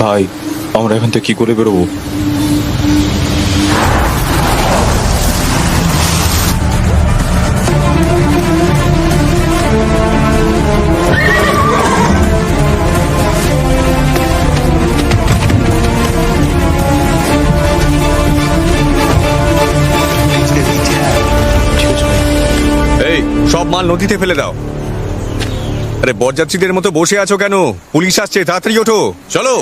ভাই, আমরা এখান থেকে কি করে বেরোবো? এই সব মাল নদীতে ফেলে দাও। আরে বরযাত্রীদের মতো বসে আছো কেন? পুলিশ আসছে, তাড়াতাড়ি ওঠো, চলো।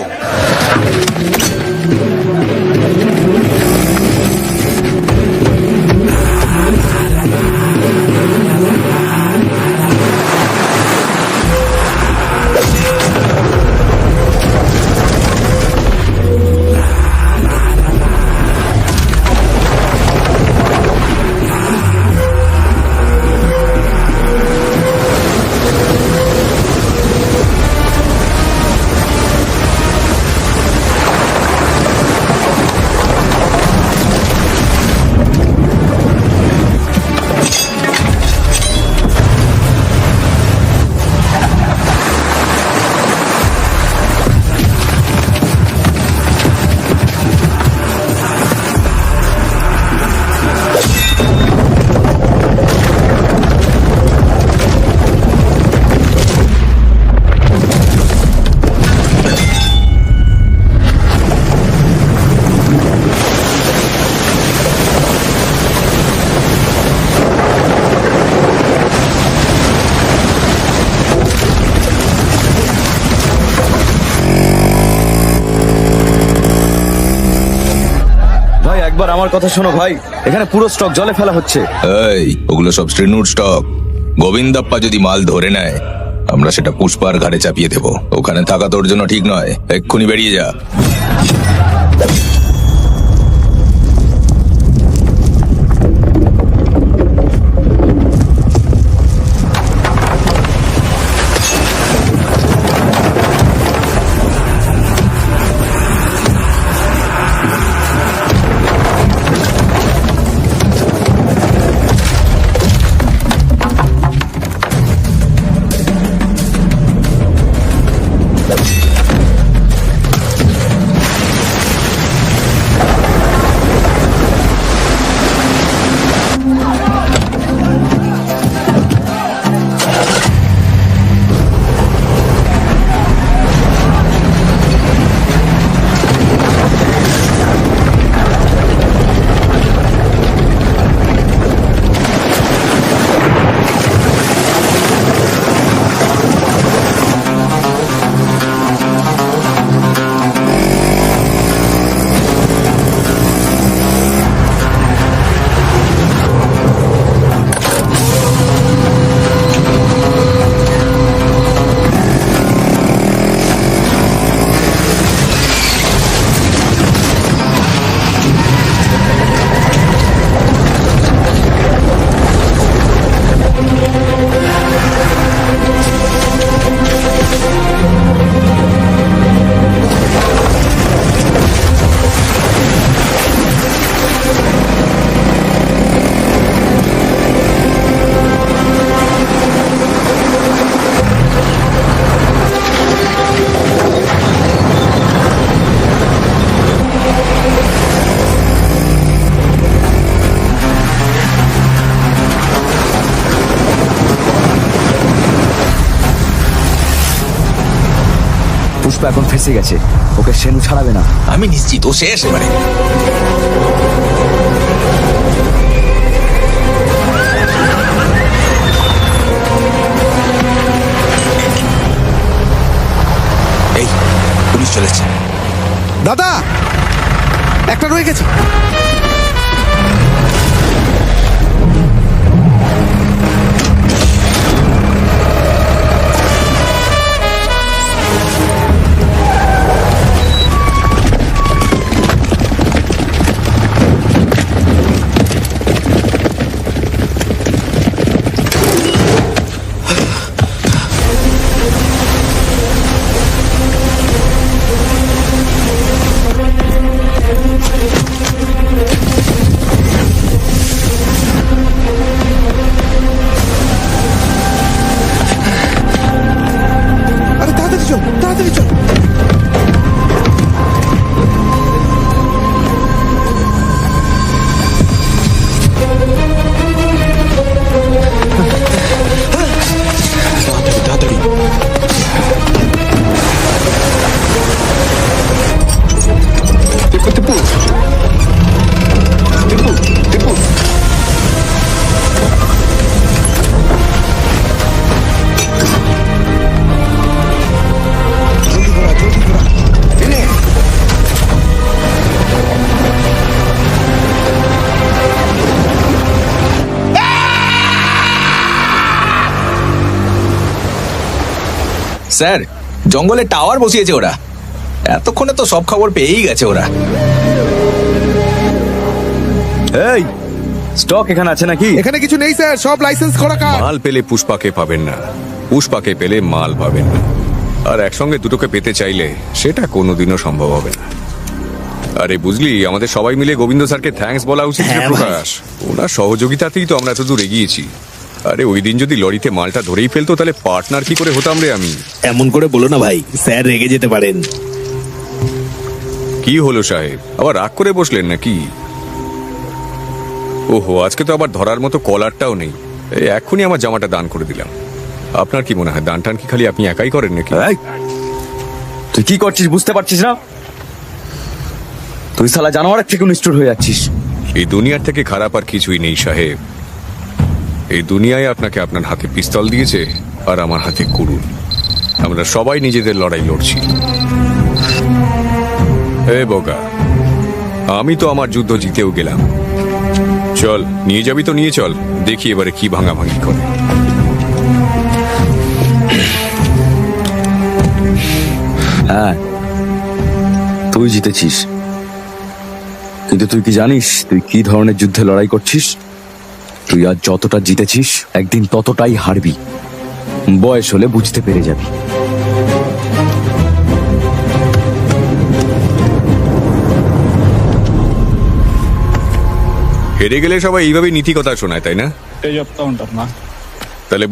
ভাই একবার আমার কথা শোনো ভাই, এখানে পুরো স্টক জলে ফেলা হচ্ছে। এই ওগুলো সব স্ট্রিনুড স্টক। গোবিন্দাপ্পা যদি মাল ধরে নেয়, আমরা সেটা পুষ্পার ঘাড়ে চাপিয়ে দেবো। ওখানে থাকা তোর জন্য ঠিক নয়, এক্ষুনি বেরিয়ে যা। পুষ্পা এখন ফেসে গেছে, ওকে সেনু ছাড়াবে না। আমি নিশ্চিত ও শেষ এবারে। এই পুলিশ চলেছে। দাদা, একটা রয়ে গেছে। স্যার জঙ্গলে টাওয়ার বসিয়েছে ওরা। এতক্ষণে তো সব খবর পেয়েই গেছে ওরা। এই স্টক এখানে আছে নাকি? এখানে কিছু নেই স্যার, সব লাইসেন্স করা কার। মাল পেলে পুষ্পাকে পাবেন না, পুষ্পাকে পেলে মাল পাবেন না। আর একসঙ্গে দুটোকে পেতে চাইলে সেটা কোনোদিনও সম্ভব হবে না। আরে বুঝলি, আমাদের সবাই মিলে গোবিন্দ স্যারকে থ্যাঙ্কস বলা উচিত ছিল হ্যাঁ, প্রকাশ। ওনার সহযোগিতাতেই তো আমরা এত দূর এগিয়েছি। আরে ওই দিন যদি লরিতে মালটা ধরেই ফেলতো তাহলে পার্টনার কি করে হতাম রে আমি। এমন করে বলো না ভাই, স্যার রেগে যেতে পারেন। কি হলো সাহেব, আবার রাগ করে বসলেন নাকি? ওহো, আজকে তো আবার ধরার মতো কলারটাও নেই। এই এক্ষুনি আমার জামাটা দান করে দিলাম। আপনার কি মনে হয় দান টান কি খালি আপনি একাই করেন নাকি? এই, তুই কি করছিস বুঝতে পারছিস না? তুই শালা জানোয়ারের থেকে নিষ্ঠুর হয়ে যাচ্ছিস। এই দুনিয়ার থেকে খারাপ আর কিছুই নেই সাহেব। এই দুনিয়ায় আপনাকে আপনার হাতে পিস্তল দিয়েছে আর আমার হাতে কুড়ুল। আমরা সবাই নিজেদের লড়াই লড়ছি। এ বোকা, আমি তো আমার যুদ্ধ জিতেও গেলাম। চল, নিয়ে যাবি তো নিয়ে চল, দেখি এবারে কি ভাঙাভাঙি করে। হ্যাঁ, তুই জিতেছিস, কিন্তু তুই কি জানিস তুই কি ধরনের যুদ্ধে লড়াই করছিস? তুই আজ যতটা জিতেছিস একদিন ততটাই হারবি। বয়স হলে বুঝতে পেরে যাবি। হেরে গেলে সবাই এইভাবে নীতি কথা শোনায়, তাই না? చెప్తా ఉంటారు నా তাহলে